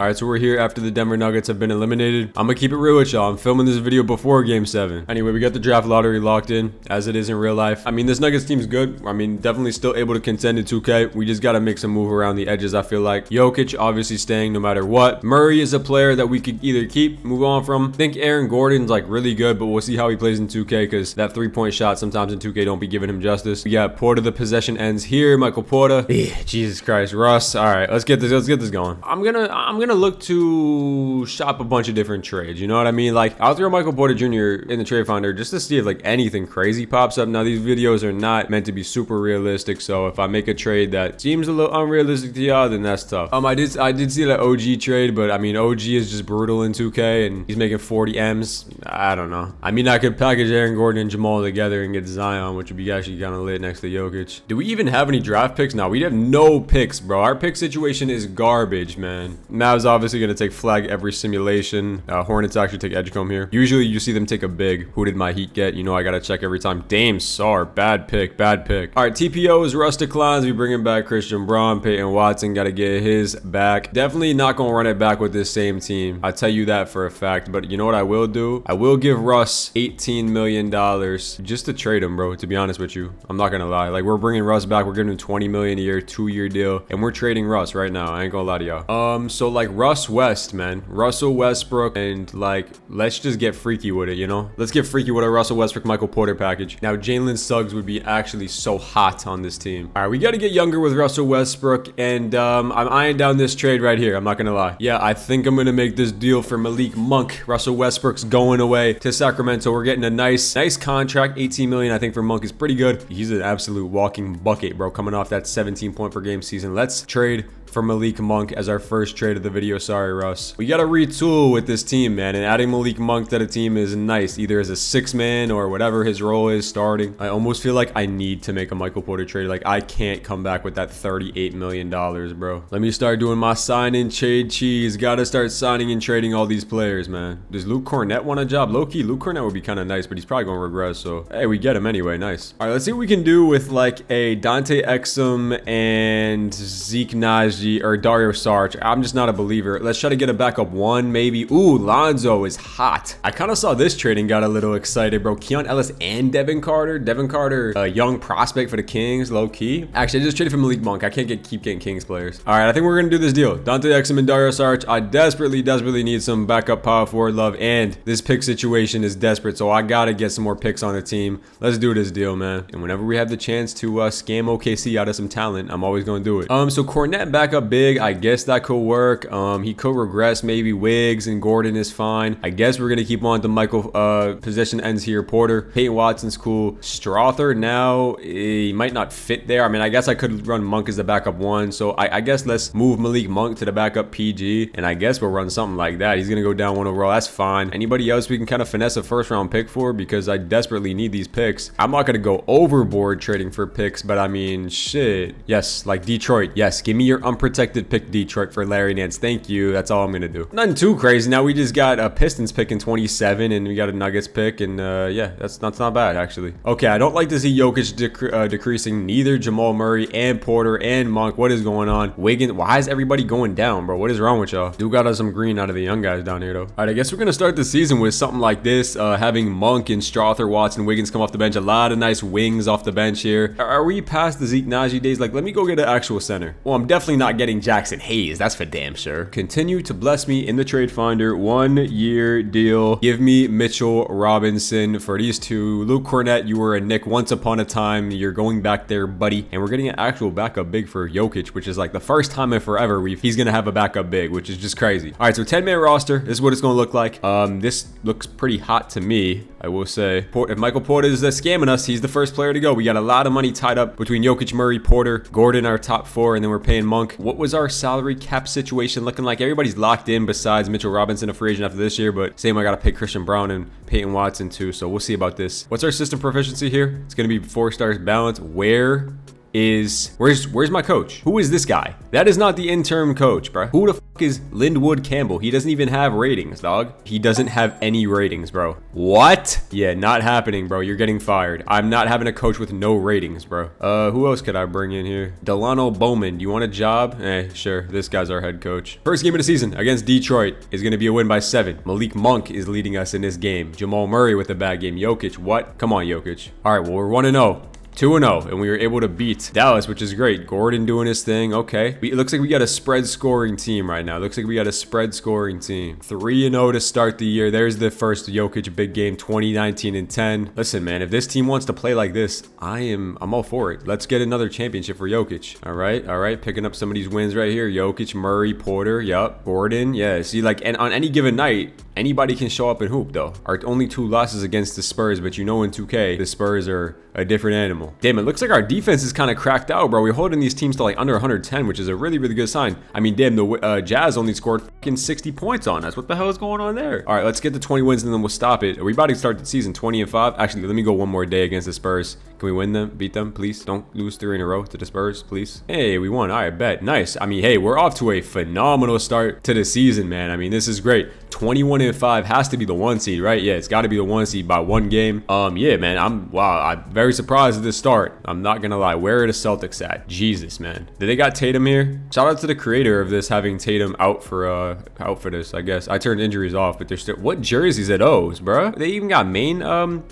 All right, so we're here after the Denver Nuggets have been eliminated. I'm gonna keep it real with y'all. I'm filming this video before Game 7. Anyway, we got the draft lottery locked in, as it is in real life. I mean, this Nuggets team's good. I mean, definitely still able to contend in 2K. We just gotta make some move around the edges, I feel like. Jokic obviously staying no matter what. Murray is a player that we could either keep, move on from. I think Aaron Gordon's like really good, but we'll see how he plays in 2K because that 3-point shot sometimes in 2K don't be giving him justice. We got Porter, the possession ends here. Michael Porter. Jesus Christ, Russ. All right, let's get this going. I'm gonna look to shop a bunch of different trades, you know what I mean? Like, I'll throw Michael Porter Jr. in the trade finder just to see if like anything crazy pops up. Now, these videos are not meant to be super realistic, so if I make a trade that seems a little unrealistic to y'all, then that's tough. I did see that OG trade, but I mean, OG is just brutal in 2K and he's making 40 M's. I don't know. I mean, I could package Aaron Gordon and Jamal together and get Zion, which would be actually kind of lit next to Jokic. Do we even have any draft picks? No, we have no picks, bro. Our pick situation is garbage, man. Mavs obviously gonna take flag every simulation. Hornets actually take Edgecombe here. Usually you see them take a big. Who did my Heat get? You know I gotta check every time. Dame Sar, bad pick, bad pick. All right, TPO is Russ declines. We bringing back Christian Braun. Peyton Watson gotta get his back. Definitely not gonna run it back with this same team. I tell you that for a fact. But you know what I will do? I will give Russ $18 million just to trade him, bro. To be honest with you, I'm not gonna lie. Like, we're bringing Russ back. We're giving him $20 million a year, 2-year deal, and we're trading Russ right now. I ain't gonna lie to y'all. So like Russ West, man, Russell Westbrook, and like let's just get freaky with it, you know? Let's get freaky with a Russell Westbrook Michael Porter package. Now, Jalen Suggs would be actually so hot on this team. All right, we got to get younger with Russell Westbrook, and I'm eyeing down this trade right here. I'm not gonna lie. Yeah, I think I'm gonna make this deal for Malik Monk. Russell Westbrook's going away to Sacramento. We're getting a nice contract. 18 million, I think, for Monk is pretty good. He's an absolute walking bucket, bro, coming off that 17 point per game season. Let's trade for Malik Monk as our first trade of the video. Sorry, Russ. We got to retool with this team, man, and adding Malik Monk to the team is nice, either as a 6-man or whatever his role is starting. I almost feel like I need to make a Michael Porter trade. Like, I can't come back with that $38 million, bro. Let me start doing my sign and trade cheese. Gotta start signing and trading all these players, man. Does Luke Cornett want a job? Low-key, Luke Cornett would be kind of nice, but he's probably going to regress, so hey, we get him anyway. Nice. All right, let's see what we can do with like a Dante Exum and Zeke Naji or Dario Saric. I'm just not a believer. Let's try to get a backup one, maybe. Ooh, Lonzo is hot. I kind of saw this trade and got a little excited, bro. Keon Ellis and Devin Carter. Devin Carter, a young prospect for the Kings, low key. Actually, I just traded for Malik Monk. I can't keep getting Kings players. All right, I think we're gonna do this deal. Dante Exum and Dario Saric. I desperately need some backup power forward love, and this pick situation is desperate, so I gotta get some more picks on the team. Let's do this deal, man. And whenever we have the chance to scam OKC out of some talent, I'm always gonna do it. So Cornette backup big, I guess that could work. He could regress, maybe. Wiggs and Gordon is fine. I guess we're gonna keep on to Michael possession ends here. Porter, Peyton Watson's cool. Strother, now he might not fit there. I mean, I guess I could run Monk as the backup one, so I guess let's move Malik Monk to the backup PG, and I guess we'll run something like that. He's gonna go down 1 overall. That's fine. Anybody else we can kind of finesse a first-round pick for, because I desperately need these picks. I'm not gonna go overboard trading for picks, but I mean, shit. Yes, like Detroit. Yes, give me your unprotected pick, Detroit, for Larry Nance. Thank you. That's all I'm gonna do. Nothing too crazy. Now we just got a Pistons pick in 27, and we got a Nuggets pick, and yeah, that's not bad actually. Okay, I don't like to see Jokic decreasing. Neither Jamal Murray and Porter and Monk. What is going on? Wiggins. Why is everybody going down, bro? What is wrong with y'all? Do got us some green out of the young guys down here though. All right, I guess we're gonna start the season with something like this. Having Monk and Strother, Watson, Wiggins come off the bench. A lot of nice wings off the bench here. Are we past the Zeke Naji days? Like, let me go get an actual center. Well, I'm definitely not getting Jackson Hayes. That's for damn sure. Continue to bless me in the trade finder. 1-year deal. Give me Mitchell Robinson for these two. Luke Cornett, you were a Knick once upon a time. You're going back there, buddy. And we're getting an actual backup big for Jokic, which is like the first time in forever he's gonna have a backup big, which is just crazy. All right, so 10-man roster. This is what it's gonna look like. This looks pretty hot to me, I will say. If Michael Porter is scamming us, he's the first player to go. We got a lot of money tied up between Jokic, Murray, Porter, Gordon, our top 4, and then we're paying Monk. What was our salary cap situation looking like? Everybody's locked in besides Mitchell Robinson, a free agent after this year, but same, I gotta pay Christian Braun and Peyton Watson too, so we'll see about this. What's our system proficiency here? It's gonna be 4 stars balance. Where's my coach? Who is this guy? That is not the interim coach, bro. Who the fuck is Linwood Campbell? He doesn't even have ratings, dog. He doesn't have any ratings, bro. What? Yeah, not happening, bro. You're getting fired. I'm not having a coach with no ratings, bro. Who else could I bring in here? Delano Bowman. Do you want a job? Sure. This guy's our head coach. First game of the season against Detroit is going to be a win by 7. Malik Monk is leading us in this game. Jamal Murray with a bad game. Jokic, what? Come on, Jokic. All right, well, we're 1-0. 2-0, and we were able to beat Dallas, which is great. Gordon doing his thing. Okay. It looks like we got a spread scoring team right now. It looks like we got a spread scoring team. 3-0 to start the year. There's the first Jokic big game, 20-19-10. Listen, man, if this team wants to play like this, I'm all for it. Let's get another championship for Jokic. All right. Picking up some of these wins right here. Jokic, Murray, Porter. Yup. Gordon. Yeah. See, like, and on any given night, anybody can show up and hoop, though. Our only 2 losses against the Spurs, but you know in 2K, the Spurs are a different animal. Damn, it looks like our defense is kind of cracked out, bro. We're holding these teams to like under 110, which is a really, really good sign. I mean, damn, the Jazz only scored fucking 60 points on us. What the hell is going on there? All right, let's get to 20 wins and then we'll stop it. Are we about to start the season 20-5? Actually, let me go one more day against the Spurs. Can we win them? Beat them, please? Don't lose 3 in a row to the Spurs, please. Hey, we won. All right, bet. Nice. I mean, hey, we're off to a phenomenal start to the season, man. I mean, this is great. 21-5 has to be the 1 seed, right? Yeah, it's got to be the 1 seed by 1 game. Yeah, man, I'm very surprised at this start. I'm not gonna lie. Where are the Celtics at? Jesus, man. Did they got Tatum here? Shout out to the creator of this, having Tatum out for this, I guess. I turned injuries off, but they're still. What jerseys are those, bro? They even got main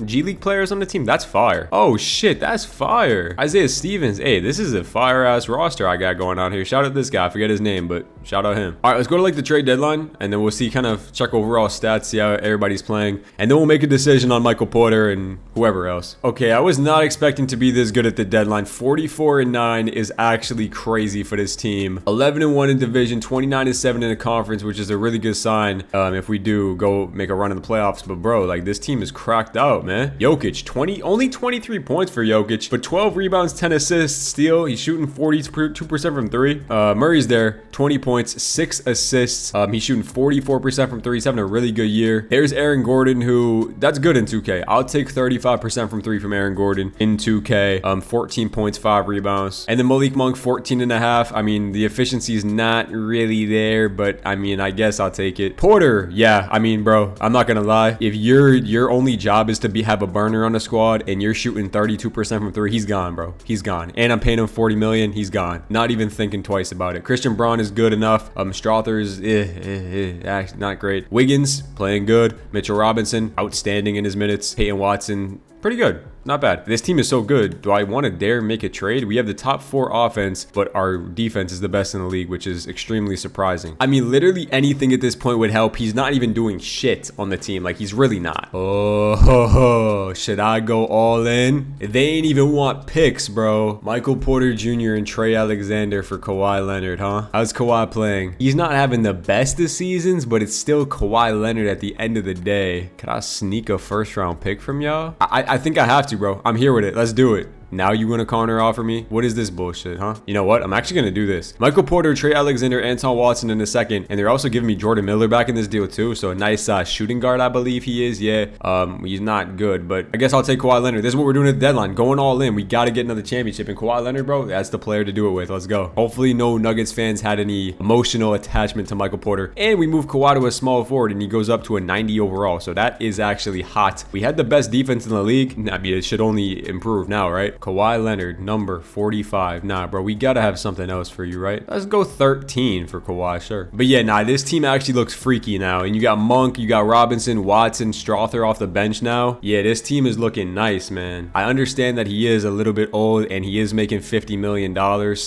G League players on the team. That's fire. Oh shit, that's fire. Isaiah Stevens. Hey, this is a fire ass roster I got going on here. Shout out this guy. I forget his name, but shout out him. All right, let's go to like the trade deadline, and then we'll see, kind of check overall stats, see how everybody's playing, and then we'll make a decision on Michael Porter and whoever else. Okay, I was not expecting to be this good at the deadline. 44-9 is actually crazy for this team. 11-1 in division, 29-7 in the conference, which is a really good sign if we do go make a run in the playoffs. But bro, like, this team is cracked out, man. Jokic, only 23 points for Jokic, but 12 rebounds, 10 assists, steal. He's shooting 42% from 3. Murray's there, 20 points, 6 assists. He's shooting 44% from 3. He's having a really good year. There's Aaron Gordon, who, that's good in 2K. I'll take 35% from 3 from Aaron Gordon in 2K. 14 points, 5 rebounds. And then Malik Monk, 14.5. I mean, the efficiency is not really there, but I mean, I guess I'll take it. Porter, yeah, I mean, bro, I'm not gonna lie. If your only job is to have a burner on the squad and you're shooting 32% from 3, he's gone, bro. He's gone. And I'm paying him $40 million. He's gone. Not even thinking twice about it. Christian Braun is good enough. Strother's not great. Wiggins playing good. Mitchell Robinson outstanding in his minutes. Peyton Watson pretty good. Not bad. This team is so good. Do I want to dare make a trade? We have the top 4 offense, but our defense is the best in the league, which is extremely surprising. I mean, literally anything at this point would help. He's not even doing shit on the team. Like, he's really not. Oh, should I go all in? They ain't even want picks, bro. Michael Porter Jr. and Trey Alexander for Kawhi Leonard, huh? How's Kawhi playing? He's not having the best of seasons, but it's still Kawhi Leonard at the end of the day. Can I sneak a first-round pick from y'all? I think I have to, bro. I'm here with it. Let's do it. Now you want to counter offer me? What is this bullshit, huh? You know what? I'm actually going to do this. Michael Porter, Trey Alexander, Anton Watson in a second. And they're also giving me Jordan Miller back in this deal too. So a nice shooting guard, I believe he is. Yeah. He's not good, but I guess I'll take Kawhi Leonard. This is what we're doing at the deadline. Going all in. We got to get another championship. And Kawhi Leonard, bro, that's the player to do it with. Let's go. Hopefully no Nuggets fans had any emotional attachment to Michael Porter. And we move Kawhi to a small forward and he goes up to a 90 overall. So that is actually hot. We had the best defense in the league. I mean, it should only improve now, right? Kawhi Leonard, number 45. Nah, bro, we gotta have something else for you, right? Let's go 13 for Kawhi, sure. But yeah, nah, this team actually looks freaky now. And you got Monk, you got Robinson, Watson, Strother off the bench now. Yeah, this team is looking nice, man. I understand that he is a little bit old and he is making $50 million.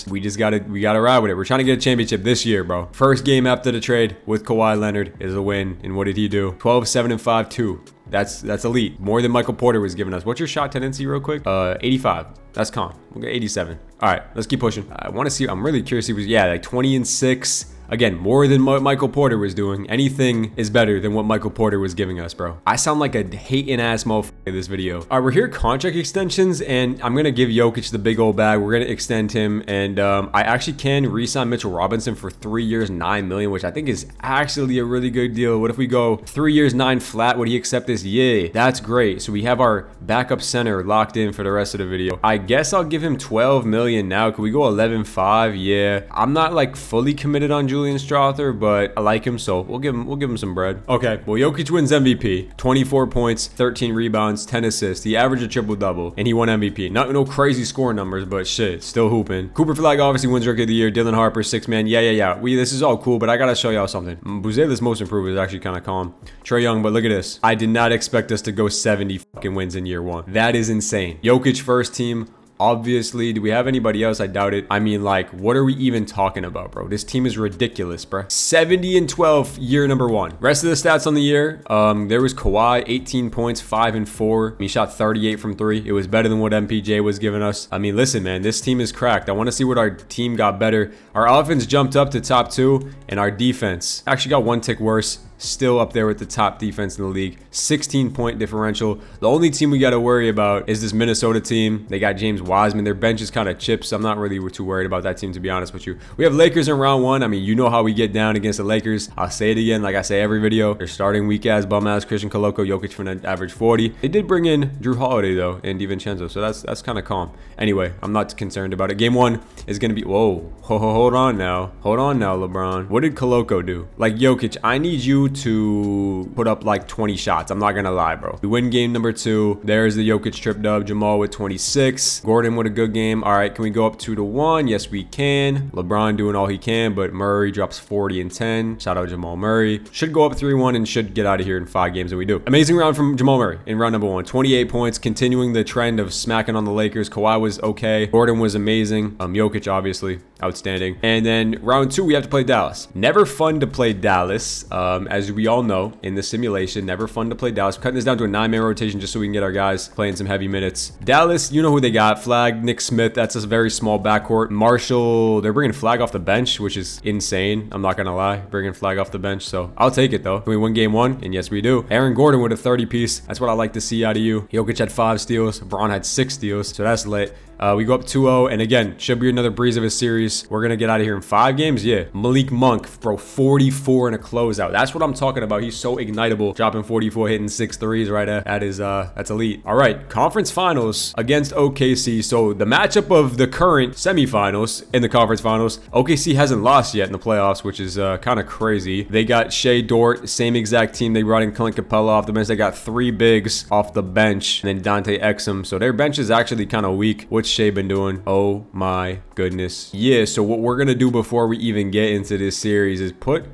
We gotta ride with it. We're trying to get a championship this year, bro. First game after the trade with Kawhi Leonard is a win. And what did he do? 12-7 and 5-2. That's elite. More than Michael Porter was giving us. What's your shot tendency real quick? 85. That's calm. We'll get 87. All right, let's keep pushing. I want to see. I'm really curious. He was, yeah, like 20-6. Again, more than what Michael Porter was doing. Anything is better than what Michael Porter was giving us, bro. I sound like a hating ass motherfucker in this video. All right, we're here contract extensions, and I'm going to give Jokic the big old bag. We're going to extend him, and I actually can re-sign Mitchell Robinson for 3 years, $9 million, which I think is actually a really good deal. What if we go 3 years, 9 flat? Would he accept this? Yeah, that's great. So we have our backup center locked in for the rest of the video. I guess I'll give him 12 million now. Could we go 11-5? Yeah. I'm not like fully committed on Julius Julian Strother, but I like him, so we'll give him some bread. Okay, well, Jokic wins MVP. 24 points, 13 rebounds, 10 assists. He averaged a triple-double, and he won MVP. No crazy score numbers, but shit, still hooping. Cooper Flag obviously wins Rookie of the Year. Dylan Harper, 6-man. Yeah. This is all cool, but I gotta show y'all something. Buzelis most improved is actually kind of calm. Trae Young, but look at this. I did not expect us to go 70 fucking wins in year 1. That is insane. Jokic first team. Obviously, do we have anybody else? I doubt it. I mean, like, what are we even talking about, bro? This team is ridiculous, bro. 70-12, year number 1. Rest of the stats on the year, there was Kawhi, 18 points, 5 and 4. He shot 38 from 3. It was better than what MPJ was giving us. I mean, listen, man, this team is cracked. I want to see what our team got better. Our offense jumped up to top 2, and our defense actually got 1 tick worse. Still up there with the top defense in the league. 16-point differential. The only team we got to worry about is this Minnesota team. They got James Wiseman. Their bench is kind of chipped, so I'm not really too worried about that team, to be honest with you. We have Lakers in round 1. I mean, you know how we get down against the Lakers. I'll say it again, like I say every video. They're starting weak-ass, bum-ass Christian Koloko. Jokic for an average 40. They did bring in Drew Holiday, though, and DiVincenzo, so that's kind of calm. Anyway, I'm not concerned about it. Game 1 is going to be... Whoa. Hold on now. Hold on now, LeBron. What did Koloko do? Like, Jokic, I need you to put up like 20 shots. I'm not gonna lie, bro. We win game number 2. There's the Jokic trip dub. Jamal with 26. Gordon with a good game. All right, can we go up 2-1? Yes, we can. LeBron doing all he can, but Murray drops 40 and 10. Shout out Jamal Murray. Should go up 3-1 and should get out of here in 5 games, and we do. Amazing round from Jamal Murray in round number 1. 28 points, continuing the trend of smacking on the Lakers. Kawhi was okay. Gordon was amazing. Jokic, obviously, outstanding. And then round 2, we have to play Dallas. Never fun to play Dallas, as we all know in the simulation. Never fun to play Dallas. We're cutting this down to a 9-man rotation just so we can get our guys playing some heavy minutes. Dallas, you know who they got. Flag, Nick Smith. That's a very small backcourt. Marshall, they're bringing Flag off the bench, which is insane. I'm not gonna lie, bringing Flag off the bench, so I'll take it though. Can we win game 1? And yes, we do. Aaron Gordon with a 30-piece. That's what I like to see out of you. Jokic had 5 steals. Braun had 6 steals, so that's lit. We go up 2-0, and again, should be another breeze of a series. We're gonna get out of here in 5 games. Yeah, Malik Monk, bro, 44 in a closeout. That's what I'm talking about. He's so ignitable, dropping 44, hitting 6 threes right at his that's elite. All right, conference finals against OKC. So the matchup of the current semifinals in the conference finals, OKC hasn't lost yet in the playoffs, which is kind of crazy. They got Shea Dort, same exact team. They brought in Clint Capella off the bench. They got 3 bigs off the bench, and then Dante Exum. So their bench is actually kind of weak. What's Shea been doing? Oh my goodness. Yeah, so what we're gonna do before we even get into this series is put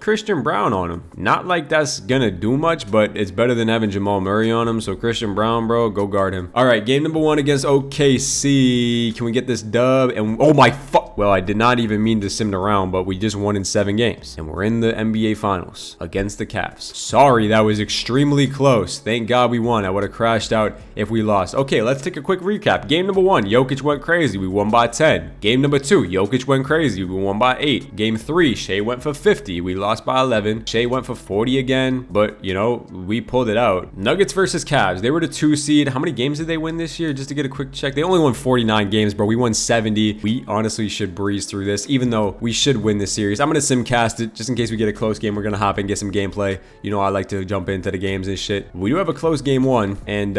Christian Brown on him. Not like that's gonna do much, but it's better than having Jamal Murray on him. So Christian Brown, bro, go guard him. All right, game number 1 against OKC. Can we get this dub? And oh my fuck. Well, I did not even mean to sim around, but we just won in 7 games. And we're in the NBA Finals against the Cavs. Sorry, that was extremely close. Thank God we won. I would have crashed out if we lost. Okay, let's take a quick recap. Game number 1, Jokic went crazy. We won by 10. Game number 2, Jokic went crazy. We won by 8. Game 3, Shea went for 50. We lost by 11. Shea went for 40 again, but you know, we pulled it out. Nuggets versus Cavs. They were the 2 seed. How many games did they win this year? Just to get a quick check. They only won 49 games, bro. We won 70. We honestly should breeze through this, even though we should win this series. I'm gonna simcast it just in case we get a close game. We're gonna hop and get some gameplay. You know, I like to jump into the games and shit. We do have a close game 1, and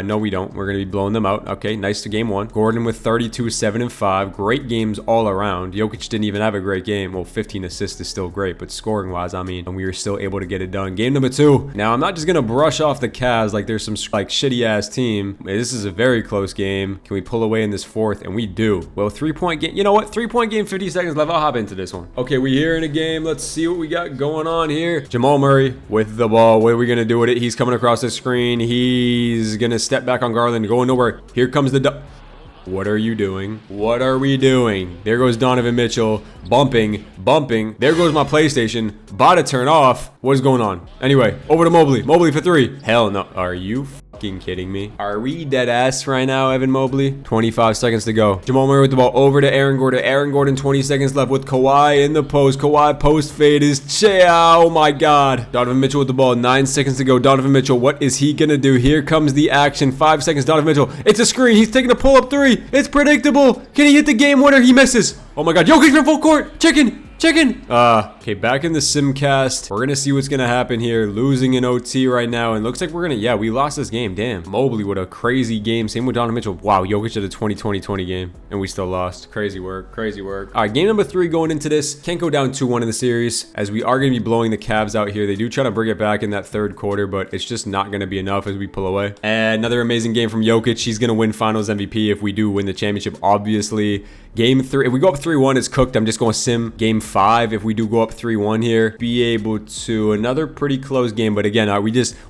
no, we don't. We're gonna be blowing them out. Okay, nice to game 1. Gordon with 32, 7 and 5. Great games all around. Jokic didn't even have a great game. Well, 15 assists is still great, but scoring wise, I mean, and we were still able to get it done. Game number 2. Now, I'm not just gonna brush off the Cavs like there's some like shitty ass team. This is a very close game. Can we pull away in this 4th? And we do. Well, 3-point game. You know what? 3-point game, 50 seconds left. I'll hop into this one. Okay, we here in a game. Let's see what we got going on here. Jamal Murray with the ball. What are we gonna do with it? He's coming across the screen. He's gonna step back on Garland, going nowhere. Here comes the What are you doing? What are we doing? There goes Donovan Mitchell. Bumping. There goes my PlayStation. About to turn off. What is going on? Anyway, over to Mobley. Mobley for 3. Hell no. Are you fucking kidding me? Are we dead ass right now, Evan Mobley? 25 seconds to go. Jamal Murray with the ball over to Aaron Gordon. Aaron Gordon, 20 seconds left with Kawhi in the post. Kawhi post fade is oh my God. Donovan Mitchell with the ball. 9 seconds to go. Donovan Mitchell, what is he gonna do? Here comes the action. 5 seconds. Donovan Mitchell. It's a screen. He's taking a pull-up 3. It's predictable. Can he hit the game winner? He misses. Oh my God. Jokic from full court. Chicken. Chicken! Okay, back in the Simcast. We're gonna see what's gonna happen here. Losing in OT right now, and looks like we're gonna, yeah, we lost this game. Damn. Mobley with a crazy game. Same with Donovan Mitchell. Wow, Jokic had a 20-20-20 game, and we still lost. Crazy work, crazy work. All right, game number 3 going into this. Can't go down 2-1 in the series, as we are gonna be blowing the Cavs out here. They do try to bring it back in that third quarter, but it's just not gonna be enough as we pull away. And another amazing game from Jokic. He's gonna win Finals MVP if we do win the championship, obviously. Game 3, if we go up 3-1, it's cooked. I'm just going to sim game 5. If we do go up 3-1 here, be able to another pretty close game. But again,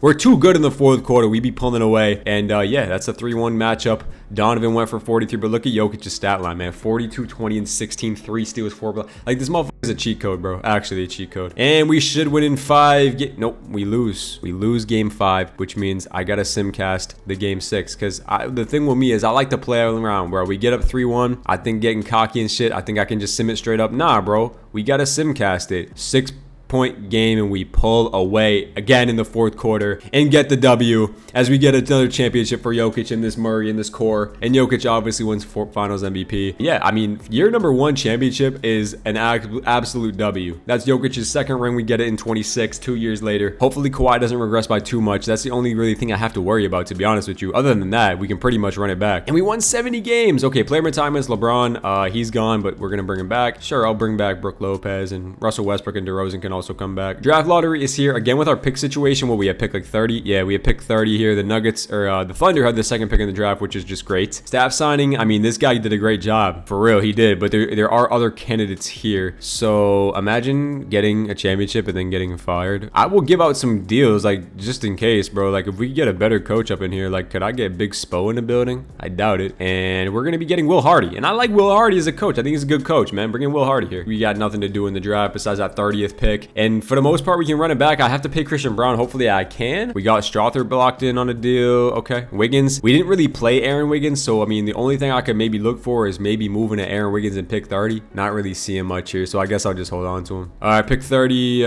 we're too good in the fourth quarter. We be pulling away. And yeah, that's a 3-1 matchup. Donovan went for 43, but look at Jokic's stat line, man. 42, 20, and 16, 3 steals, 4 blocks. Like, this motherfucker is a cheat code, bro. Actually, a cheat code. And we should win in 5. Nope, we lose. We lose game 5, which means I got to simcast the game 6. Because the thing with me is I like to play around where we get up 3-1. I think getting cocky and shit, I think I can just sim it straight up. Nah, bro. We got to simcast it. 6-point game, and we pull away again in the fourth quarter and get the W as we get another championship for Jokic and this Murray and this core. And Jokic obviously wins Finals MVP. Yeah, I mean, year number 1 championship is an absolute W. That's Jokic's second ring. We get it in 26, 2 years later. Hopefully Kawhi doesn't regress by too much. That's the only really thing I have to worry about, to be honest with you. Other than that, we can pretty much run it back. And we won 70 games. Okay, player retirements, LeBron, he's gone, but we're gonna bring him back. Sure, I'll bring back Brook Lopez, and Russell Westbrook and DeRozan can also come back. Draft lottery is here again with our pick situation. What we have pick like 30? Yeah, we have pick 30 here. The Nuggets or the Thunder had the second pick in the draft, which is just great. Staff signing, I mean, this guy did a great job. For real, he did. But there are other candidates here. So imagine getting a championship and then getting fired. I will give out some deals, like, just in case, bro. Like, if we get a better coach up in here, like, could I get Big Spo in the building? I doubt it. And we're going to be getting Will Hardy. And I like Will Hardy as a coach. I think he's a good coach, man. Bring in Will Hardy here. We got nothing to do in the draft besides that 30th pick. And for the most part, we can run it back. I have to pay Christian Brown. Hopefully I can. We got Strother blocked in on a deal. Okay. Wiggins. We didn't really play Aaron Wiggins. So, I mean, the only thing I could maybe look for is maybe moving to Aaron Wiggins and pick 30. Not really seeing much here. So I guess I'll just hold on to him. All right. Pick 30.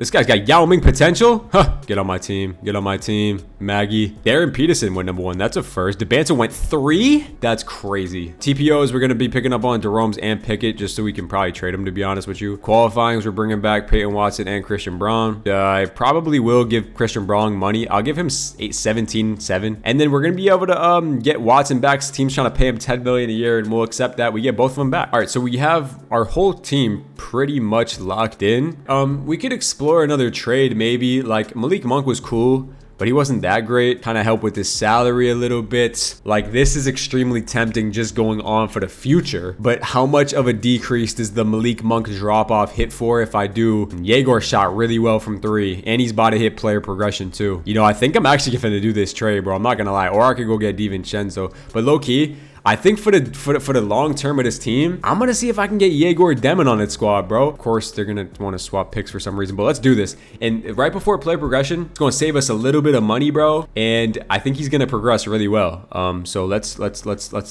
This guy's got Yao Ming potential. Huh. Get on my team. Get on my team. Maggie. Darren Peterson went number 1. That's a first. DeBanton went 3. That's crazy. TPOs, we're going to be picking up on Jerome's and Pickett just so we can probably trade him, to be honest with you. Qualifyings, we're bringing back Peyton Watson and Christian Brown. I probably will give Christian Brown money. I'll give him 17-7. And then we're going to be able to get Watson back. Team's trying to pay him $10 million a year, and we'll accept that. We get both of them back. All right, so we have our whole team pretty much locked in. We could explore another trade maybe. Like, Malik Monk was cool, but he wasn't that great. Kind of help with his salary a little bit. Like, this is extremely tempting just going on for the future. But how much of a decrease does the Malik Monk drop off hit for if I do? Yegor shot really well from 3, and he's about to hit player progression too. You know, I think I'm actually going to do this trade, bro. I'm not going to lie. Or I could go get DiVincenzo. But low key, I think for the long term of this team, I'm gonna see if I can get Yegor Demon on its squad, bro. Of course, they're gonna want to swap picks for some reason, but let's do this. And right before player progression, it's gonna save us a little bit of money, bro. And I think he's gonna progress really well. So let's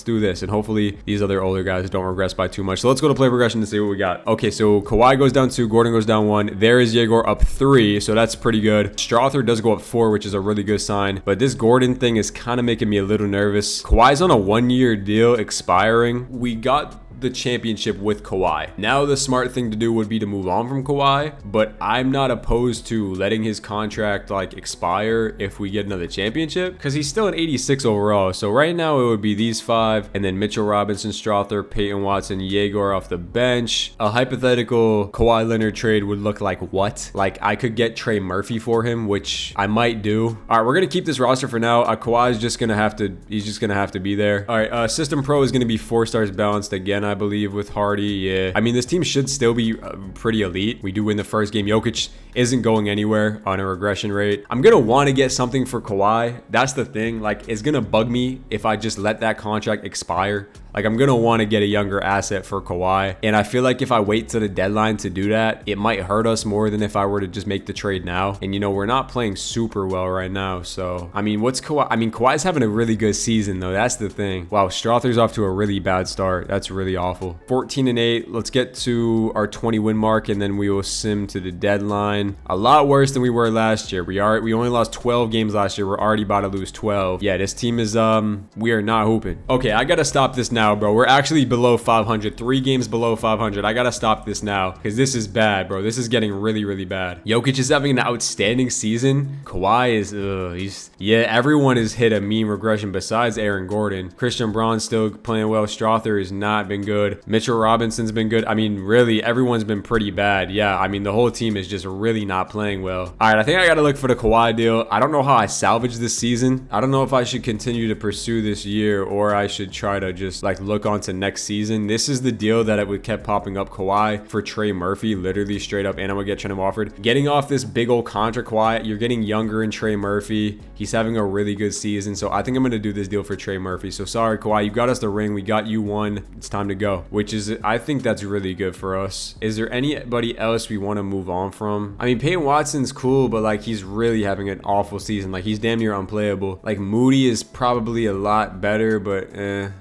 do this, and hopefully these other older guys don't regress by too much. So let's go to player progression to see what we got. Okay, so Kawhi goes down 2, Gordon goes down 1. There is Yegor up 3, so that's pretty good. Strother does go up 4, which is a really good sign. But this Gordon thing is kind of making me a little nervous. Kawhi's on a 1-year deal expiring. We got the championship with Kawhi. Now the smart thing to do would be to move on from Kawhi, but I'm not opposed to letting his contract like expire if we get another championship, because he's still an 86 overall. So right now it would be these 5, and then Mitchell Robinson, Strother, Peyton Watson, Yegor off the bench. A hypothetical Kawhi Leonard trade would look like what? Like, I could get Trey Murphy for him, which I might do. All right, we're gonna keep this roster for now. Kawhi's just gonna have to, he's just gonna have to be there. All right, System Pro is gonna be 4 stars balanced again, I believe, with Hardy. Yeah, I mean, this team should still be pretty elite. We do win the first game. Jokic isn't going anywhere on a regression rate. I'm gonna want to get something for Kawhi. That's the thing. Like, it's gonna bug me if I just let that contract expire. Like, I'm gonna want to get a younger asset for Kawhi, and I feel like if I wait to the deadline to do that, it might hurt us more than if I were to just make the trade now. And you know, we're not playing super well right now, so I mean, what's Kawhi? I mean, Kawhi's having a really good season though. That's the thing. Wow, Strother's off to a really bad start. That's really awful. 14-8. Let's get to our 20 win mark, and then we will sim to the deadline. A lot worse than we were last year. We only lost 12 games last year. We're already about to lose 12. Yeah, this team is we are not hooping. Okay, I gotta stop this now, bro. We're actually below 500. 3 games below 500. I gotta stop this now because this is bad, bro. This is getting really, really bad. Jokic is having an outstanding season. Kawhi is everyone has hit a mean regression besides Aaron Gordon. Christian Braun's still playing well. Strother has not been good. Mitchell Robinson's been good. I mean, really, everyone's been pretty bad. Yeah, I mean, the whole team is just really not playing well. All right, I think I gotta look for the Kawhi deal. I don't know how I salvage this season. I don't know if I should continue to pursue this year or I should try to just like look on to next season. This is the deal that it kept popping up. Kawhi for Trey Murphy, literally straight up, and I'm gonna get him offered. Getting off this big old contract, Kawhi, you're getting younger in Trey Murphy. He's having a really good season, so I think I'm gonna do this deal for Trey Murphy. So sorry, Kawhi, you got us the ring. We got you one. It's time to go, which is, I think that's really good for us. Is there anybody else we want to move on from? I mean, Peyton Watson's cool, but like he's really having an awful season. Like he's damn near unplayable. Like Moody is probably a lot better, but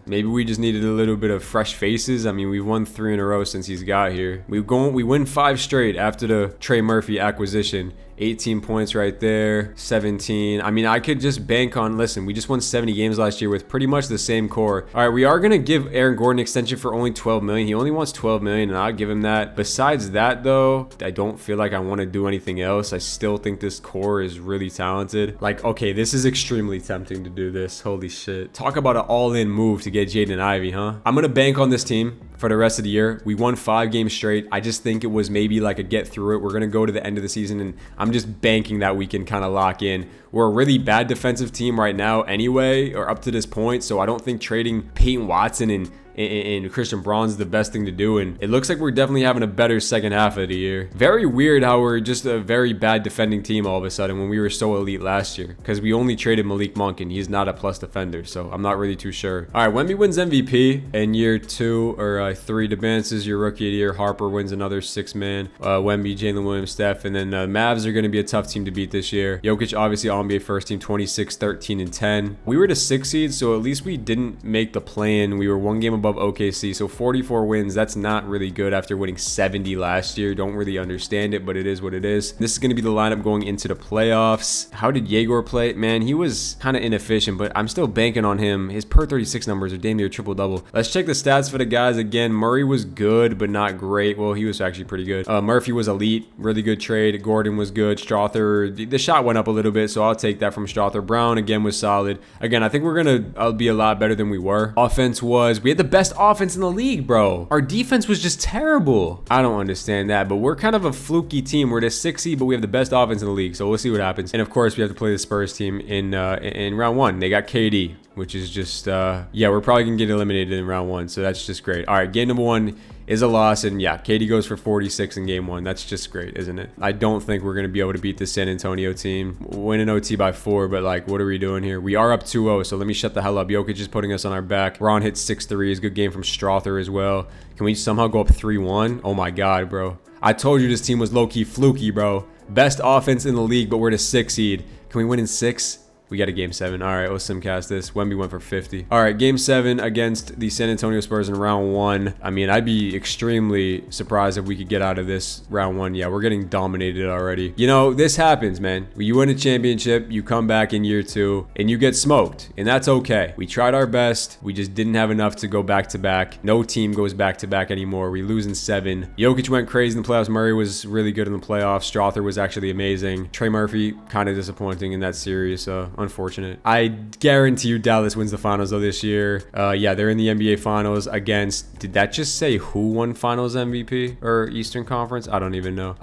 maybe we just needed a little bit of fresh faces. I mean, we've won 3 in a row since he's got here. We win 5 straight after the Trey Murphy acquisition. 18 points right there, 17. I mean, I could just bank on, listen, we just won 70 games last year with pretty much the same core. All right, we are going to give Aaron Gordon an extension for only 12 million. He only wants 12 million, and I'll give him that. Besides that, though, I don't feel like I want to do anything else. I still think this core is really talented. Like, okay, this is extremely tempting to do this. Holy shit. Talk about an all-in move to get Jaden Ivey, huh? I'm going to bank on this team for the rest of the year. We won 5 games straight. I just think it was maybe like a get through it. We're going to go to the end of the season, and I'm just banking that we can kind of lock in. We're a really bad defensive team right now anyway, or up to this point, so I don't think trading Peyton Watson and Christian Braun's the best thing to do, and it looks like we're definitely having a better second half of the year. Very weird how we're just a very bad defending team all of a sudden when we were so elite last year, because we only traded Malik Monk and he's not a plus defender, so I'm not really too sure. All right, Wemby wins MVP in year 2 or 3. advances your rookie of the year. Harper wins another 6-man. Wemby, Jalen Williams, Steph, and then Mavs are going to be a tough team to beat this year. Jokic, obviously All-NBA first team, 26, 13, and 10. We were the 6th seed, so at least we didn't make the play-in. We were 1 game above OKC, so 44 wins. That's not really good after winning 70 last year. Don't really understand it, but it is what it is. This is going to be the lineup going into the playoffs. How did Yegor play? Man, he was kind of inefficient, but I'm still banking on him. His per 36 numbers are damn near triple-double. Let's check the stats for the guys again. Murray was good, but not great. Well, he was actually pretty good. Murphy was elite. Really good trade. Gordon was good. Strother, the shot went up a little bit, so I'll take that from Strother. Brown, again, was solid. Again, I think we're going to be a lot better than we were. Offense was, we had the best offense in the league, bro. Our defense was just terrible. I don't understand that, but we're kind of a fluky team. We're the 6th seed, but we have the best offense in the league, so we'll see what happens. And of course, we have to play the Spurs team in round 1. They got KD, which is just, yeah, we're probably going to get eliminated in round 1, so that's just great. All right, game number 1 is a loss, and yeah, KD goes for 46 in game 1. That's just great, isn't it? I don't think we're going to be able to beat the San Antonio team. Win an OT by 4, but like, what are we doing here? We are up 2-0, so let me shut the hell up. Jokic is putting us on our back. Ron hits 6 threes. Good game from Strother as well. Can we somehow go up 3-1? Oh my God, bro. I told you this team was low-key fluky, bro. Best offense in the league, but we're the 6th seed. Can we win in 6? We got a game 7. All right, let's simcast this. Wemby went for 50. All right, game 7 against the San Antonio Spurs in round 1. I mean, I'd be extremely surprised if we could get out of this round 1. Yeah, we're getting dominated already. You know, this happens, man. You win a championship, you come back in year 2, and you get smoked, and that's okay. We tried our best. We just didn't have enough to go back-to-back. No team goes back-to-back anymore. We lose in 7. Jokic went crazy in the playoffs. Murray was really good in the playoffs. Strother was actually amazing. Trey Murphy, kind of disappointing in that series. Unfortunate. I guarantee you Dallas wins the finals though this year. Yeah, they're in the NBA finals against, did that just say who won finals MVP or Eastern Conference? I don't even know.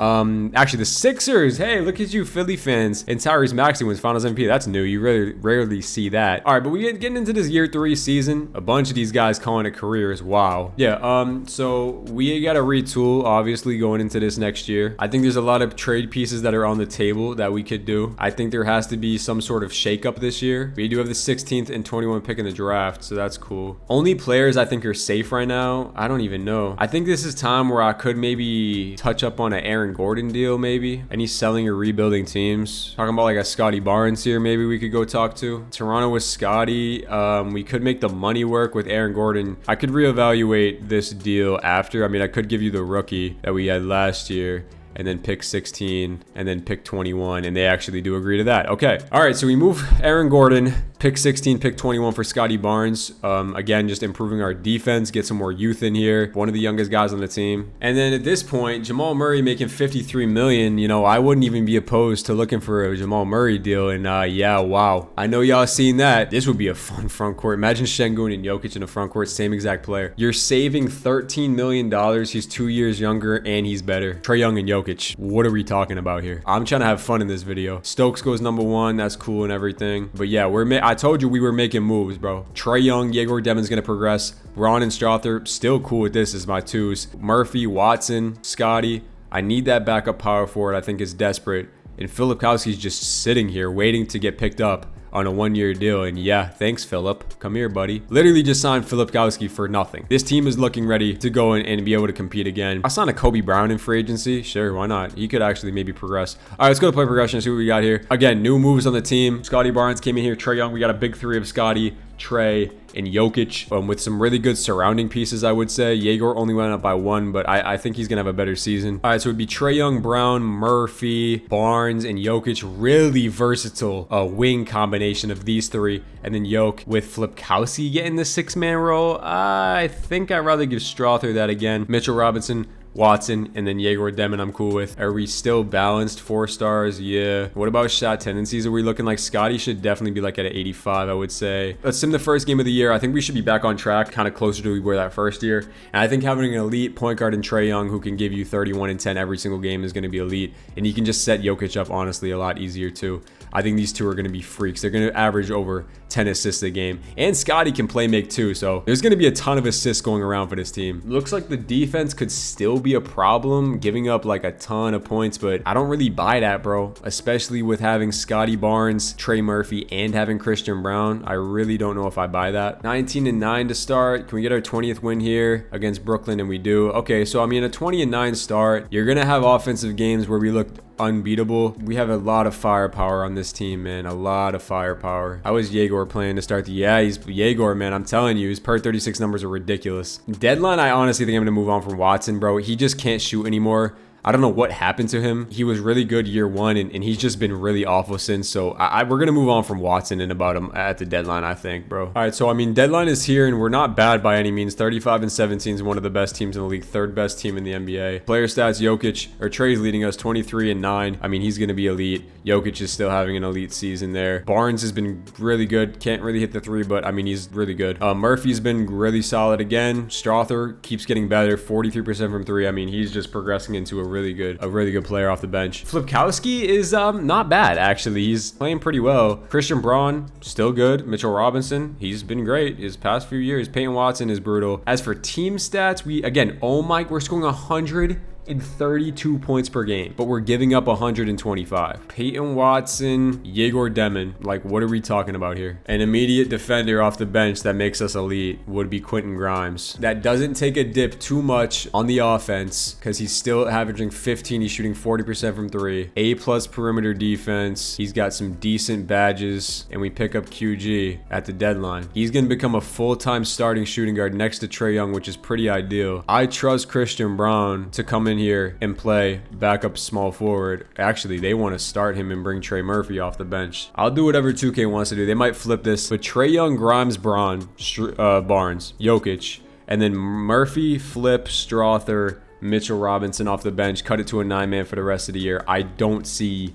Actually the Sixers. Hey, look at you Philly fans. And Tyrese Maxey wins finals MVP. That's new. You really rarely see that. All right, but we getting into this year 3 season. A bunch of these guys calling it careers. Wow. Yeah, so we got to retool obviously going into this next year. I think there's a lot of trade pieces that are on the table that we could do. I think there has to be some sort of shakeup this year. We do have the 16th and 21 pick in the draft, so that's cool. Only players I think are safe right now, I don't even know. I think this is time where I could maybe touch up on an Aaron Gordon deal, maybe. Any selling or rebuilding teams. Talking about like a Scotty Barnes here, maybe we could go talk to. Toronto with Scotty. We could make the money work with Aaron Gordon. I could reevaluate this deal after. I mean, I could give you the rookie that we had last year, and then pick 16, and then pick 21, and they actually do agree to that. Okay. All right, so we move Aaron Gordon, pick 16, pick 21 for Scotty Barnes. Again, just improving our defense, get some more youth in here. One of the youngest guys on the team. And then at this point, Jamal Murray making $53 million. You know, I wouldn't even be opposed to looking for a Jamal Murray deal. And yeah, wow. I know y'all seen that. This would be a fun front court. Imagine Şengün and Jokic in the front court, same exact player. You're saving $13 million. He's 2 years younger, and he's better. Trae Young and Jokic. What are we talking about here? I'm trying to have fun in this video. Stokes goes #1. That's cool and everything. But yeah, I told you we were making moves, bro. Trae Young, Yegor Demon's gonna progress. Braun and Strother, still cool with this as my 2s. Murphy, Watson, Scotty. I need that backup power forward. I think is desperate. And Filipkowski's just sitting here waiting to get picked up on a 1-year deal. And yeah, thanks, Philip. Come here, buddy. Literally just signed Filipkowski for nothing. This team is looking ready to go in and be able to compete again. I signed a Kobe Brown in free agency. Sure, why not? He could actually maybe progress. All right, let's go to play progression and see what we got here. Again, new moves on the team. Scotty Barnes came in here. Trae Young. We got a big 3 of Scotty, Trae, and Jokic, with some really good surrounding pieces, I would say. Yegor only went up by 1, but I think he's gonna have a better season. All right, so it would be Trae Young, Brown, Murphy, Barnes, and Jokic. Really versatile wing combination of these 3, and then Jokic with Filipkowski getting the 6-man role. I think I'd rather give Strother that again. Mitchell Robinson, Watson, and then Yegor Demon I'm cool with. Are we still balanced? 4 stars? Yeah. What about shot tendencies? Are we looking like Scotty should definitely be like at an 85, I would say. Let's sim the first game of the year. I think we should be back on track, kind of closer to where we were that first year. And I think having an elite point guard in Trae Young who can give you 31 and 10 every single game is going to be elite. And you can just set Jokic up, honestly, a lot easier too. I think these 2 are going to be freaks. They're going to average over 10 assists a game. And Scotty can play make too, so there's going to be a ton of assists going around for this team. Looks like the defense could still be a problem, giving up like a ton of points, but I don't really buy that, bro. Especially with having Scotty Barnes, Trey Murphy, and having Christian Braun. I really don't know if I buy that. 19-9 to start. Can we get our 20th win here against Brooklyn? And we do. Okay, so I mean, a 20-9 start. You're going to have offensive games where we look unbeatable. We have a lot of firepower on this team, man. A lot of firepower. How is Yegor playing to start the... Yeah, he's Yegor, man. I'm telling you, his per 36 numbers are ridiculous. Deadline, I honestly think I'm going to move on from Watson, bro. He just can't shoot anymore. I don't know what happened to him. He was really good year 1, and he's just been really awful since. So we're going to move on from Watson and about him at the deadline, I think, bro. All right, so I mean, deadline is here, and we're not bad by any means. 35-17 is one of the best teams in the league, 3rd best team in the NBA. Player stats, Jokic, or Trey's leading us 23-9. I mean, he's going to be elite. Jokic is still having an elite season there. Barnes has been really good. Can't really hit the 3, but I mean, he's really good. Murphy's been really solid again. Strother keeps getting better, 43% from 3. I mean, he's just progressing into a really good player off the bench. Filipkowski is not bad, actually. He's playing pretty well. Christian Braun, still good. Mitchell Robinson, he's been great his past few years. Peyton Watson is brutal. As for team stats, we're scoring 132 points per game, but we're giving up 125. Peyton Watson, Yegor Demon, like, what are we talking about here? An immediate defender off the bench that makes us elite would be Quentin Grimes. That doesn't take a dip too much on the offense because he's still averaging 15. He's shooting 40% from 3. A+ perimeter defense. He's got some decent badges, and we pick up QG at the deadline. He's going to become a full-time starting shooting guard next to Trae Young, which is pretty ideal. I trust Christian Braun to come in here and play backup small forward. Actually, they want to start him and bring Trey Murphy off the bench. I'll do whatever 2K wants to do. They might flip this, but Trae Young, Grimes, Braun, Barnes, Jokic, and then Murphy, Flip, Strother, Mitchell Robinson off the bench, cut it to a 9-man for the rest of the year. I don't see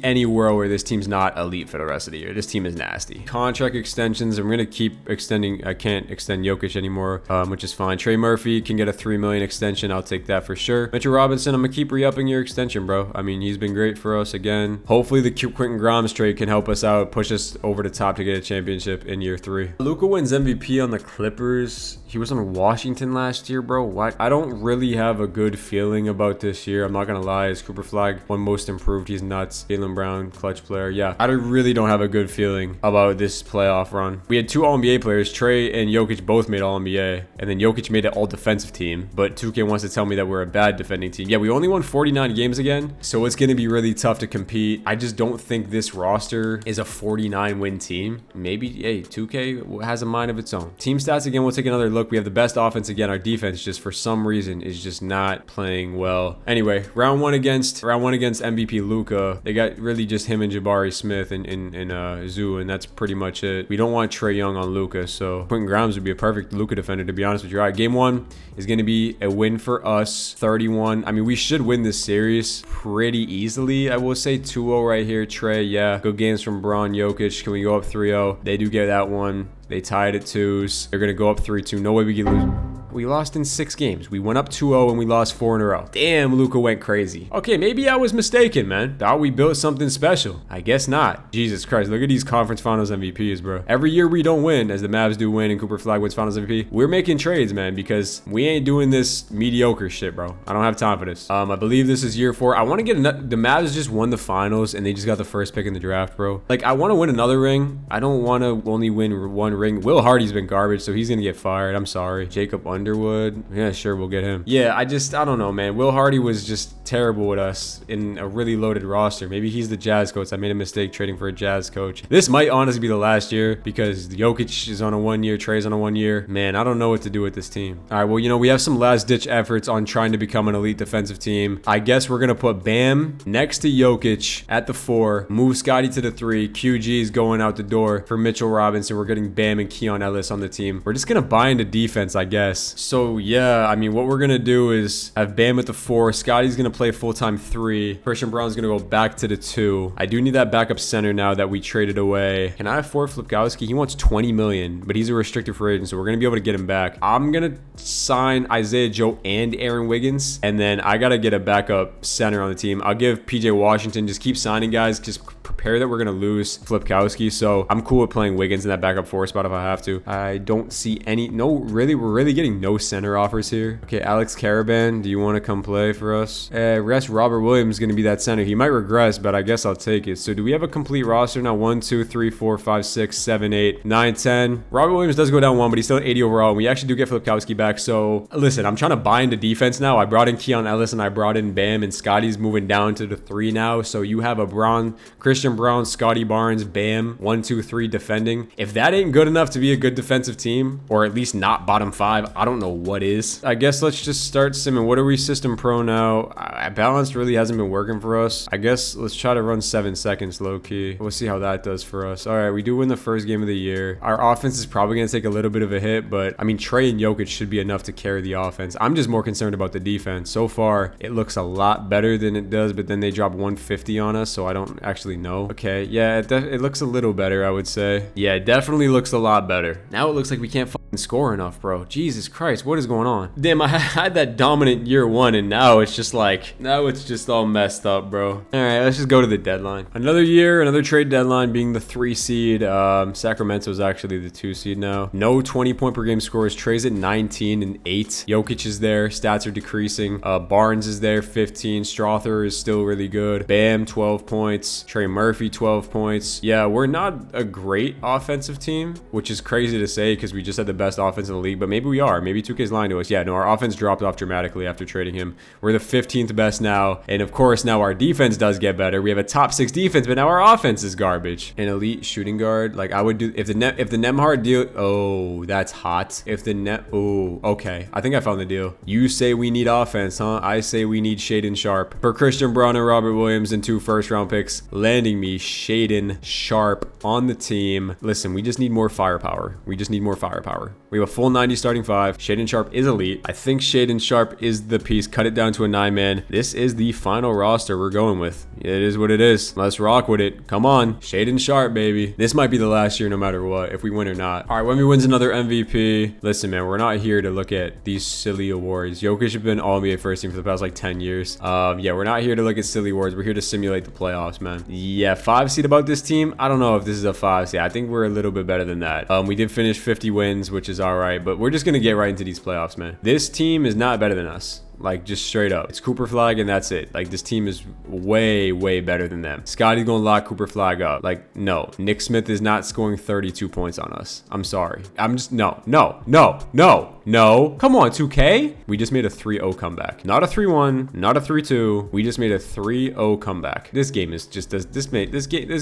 any world where this team's not elite for the rest of the year. This team is nasty. Contract extensions, I'm gonna keep extending. I can't extend Jokic anymore, which is fine. Trey Murphy can get a $3 million extension. I'll take that for sure. Mitchell Robinson, I'm gonna keep re-upping your extension, bro. I mean, he's been great for us again. Hopefully the Quentin Grimes trade can help us out, push us over the top to get a championship in year 3. Luka wins MVP on the Clippers. He was on Washington last year, bro. What? I don't really have a good feeling about this year. I'm not gonna lie. Is Cooper Flag one most improved? He's nuts. Jaylen Brown, clutch player. Yeah, I really don't have a good feeling about this playoff run. We had 2 All-NBA players. Trey and Jokic both made All-NBA, and then Jokic made an all-defensive team. But 2K wants to tell me that we're a bad defending team. Yeah, we only won 49 games again, so it's gonna be really tough to compete. I just don't think this roster is a 49-win team. Maybe, hey, 2K has a mind of its own. Team stats again, we'll take another look. We have the best offense again. Our defense just for some reason is just not playing well. Anyway, round one against MVP Luka. They got really just him and Jabari Smith and Zoo, and that's pretty much it. We don't want Trey Young on Luka, so Quentin Grimes would be a perfect Luka defender, to be honest with you. All right, game one is going to be a win for us, 31. I mean, we should win this series pretty easily. I will say 2-0 right here. Trey, yeah. Good games from Braun, Jokic. Can we go up 3-0? They do get that one. They tied at 2s. They're going to go up 3-2. No way we can lose. We lost in 6 games. We went up 2-0 and we lost 4 in a row. Damn, Luka went crazy. Okay, maybe I was mistaken, man. Thought we built something special. I guess not. Jesus Christ, look at these conference finals MVPs, bro. Every year we don't win, as the Mavs do win and Cooper Flag wins finals MVP. We're making trades, man, because we ain't doing this mediocre shit, bro. I don't have time for this. I believe this is year 4. I want to get the Mavs just won the finals and they just got the first pick in the draft, bro. Like, I want to win another ring. I don't want to only win 1 ring. Will Hardy's been garbage, so he's gonna get fired. I'm sorry. Jacob Underwood. Yeah, sure, we'll get him. Yeah, I don't know, man. Will Hardy was just terrible with us in a really loaded roster. Maybe he's the Jazz coach. I made a mistake trading for a Jazz coach. This might honestly be the last year because Jokic is on a 1 year, Trey's on a 1 year. Man, I don't know what to do with this team. All right, well, you know, we have some last ditch efforts on trying to become an elite defensive team. I guess we're gonna put Bam next to Jokic at the 4, move Scotty to the 3. QG is going out the door for Mitchell Robinson. We're getting Bam and Keon Ellis on the team. We're just gonna buy into defense, I guess. So yeah, I mean, what we're gonna do is have Bam at the 4. Scotty's gonna play full-time 3. Christian Brown's gonna go back to the 2. I do need that backup center now that we traded away. Can I afford Flipkowski? He wants 20 million, but he's a restricted free agent, so we're gonna be able to get him back. I'm gonna sign Isaiah Joe and Aaron Wiggins, and then I gotta get a backup center on the team. I'll give PJ Washington. Just keep signing guys. Just prepare that we're gonna lose Flipkowski, so I'm cool with playing Wiggins in that backup 4 spot if I have to. I don't see any. No, really, we're really getting no center offers here. Okay, Alex Caravan, do you want to come play for us? Rest Robert Williams is going to be that center. He might regress, but I guess I'll take it. So do we have a complete roster now? 1, 2, 3, 4, 5, 6, 7, 8, 9, 10. Robert Williams does go down 1, but he's still at 80 overall. And we actually do get Flipkowski back. So listen, I'm trying to buy into defense now. I brought in Keon Ellis and I brought in Bam, and Scotty's moving down to the 3 now. So you have a Christian Brown, Scotty Barnes, Bam, 1, 2, 3 defending. If that ain't good enough to be a good defensive team, or at least not bottom 5, I don't know what is. I guess let's just start simming. What are we system pro now? Balanced really hasn't been working for us. I guess let's try to run 7 seconds low key. We'll see how that does for us. All right, we do win the first game of the year. Our offense is probably going to take a little bit of a hit, but I mean, Trey and Jokic should be enough to carry the offense. I'm just more concerned about the defense. So far, it looks a lot better than it does, but then they drop 150 on us, so I don't actually know. Okay, yeah, it looks a little better, I would say. Yeah, it definitely looks a lot better. Now it looks like we can't fucking score enough, bro. Jesus Christ, what is going on? Damn, I had that dominant year 1, and now it's just like, now it's just all messed up, bro. All right, let's just go to the deadline. Another year, another trade deadline being the 3 seed. Sacramento's actually the 2 seed now. No 20-point per game scores. Trey's at 19 and 8. Jokic is there. Stats are decreasing. Barnes is there, 15. Strother is still really good. Bam, 12 points. Trey Murphy, 12 points. Yeah, we're not a great offensive team, which is crazy to say because we just had the best offense in the league, but maybe we are. Maybe 2K's lying to us. Yeah, no, our offense dropped off dramatically after trading him. We're the 15th best now, and of course now our defense does get better. We have a top 6 defense, but now our offense is garbage. An elite shooting guard, like I would do if the Nemhard deal. Oh, that's hot. If the net. Oh, okay. I think I found the deal. You say we need offense, huh? I say we need Shaden Sharp for Christian Brown and Robert Williams and 2 first-round picks, landing me Shaden Sharp on the team. Listen, we just need more firepower. We just need more firepower. We have a full 90 starting 5. Shaden Sharp is elite. I think Shaden Sharp is the piece. Cut it down to a 9-man. This is the final roster we're going with. It is what it is. Let's rock with it. Come on. Shaden Sharp, baby. This might be the last year no matter what, if we win or not. All right, Wemby wins another MVP. Listen, man, we're not here to look at these silly awards. Jokic has been All-NBA first team for the past like 10 years. Yeah, we're not here to look at silly awards. We're here to simulate the playoffs, man. Yeah, 5 seed about this team. I don't know if this is a 5 seed. I think we're a little bit better than that. We did finish 50 wins, which is all right, but we're just gonna get right into these playoffs, man. This team is not better than us. Like, just straight up. It's Cooper Flag and that's it. Like, this team is way, way better than them. Scotty's gonna lock Cooper Flag up. Like, no. Nick Smith is not scoring 32 points on us. I'm sorry. I'm just, no. Come on, 2K. We just made a 3-0 comeback. Not a 3-1, not a 3-2. We just made a 3-0 comeback. This game is just, this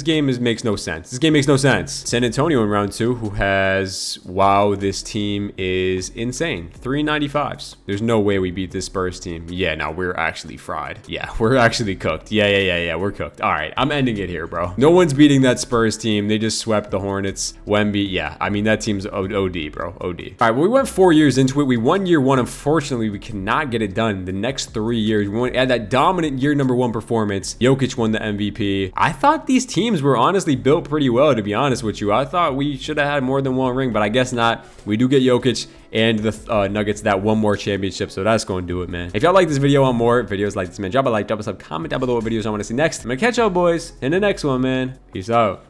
game makes no sense. This game makes no sense. San Antonio in round 2, who has, wow, this team is insane. 395s. There's no way we beat this Spurs team. Yeah, no, we're actually fried. Yeah, we're actually cooked. Yeah, we're cooked. All right, I'm ending it here, bro. No one's beating that Spurs team. They just swept the Hornets. Wemby, yeah, I mean, that team's OD, bro, OD. All right, well, we went 4 years into it. We won year 1. Unfortunately, we cannot get it done the next 3 years. We had that dominant year number 1 performance. Jokic won the MVP. I thought these teams were honestly built pretty well, to be honest with you. I thought we should have had more than 1 ring, but I guess not. We do get Jokic and the Nuggets that 1 more championship, so that's going to do it, man. If y'all like this video on more videos like this, man, drop a like, drop a sub, comment down below what videos I want to see next. I'm gonna catch y'all boys in the next one, man. Peace out.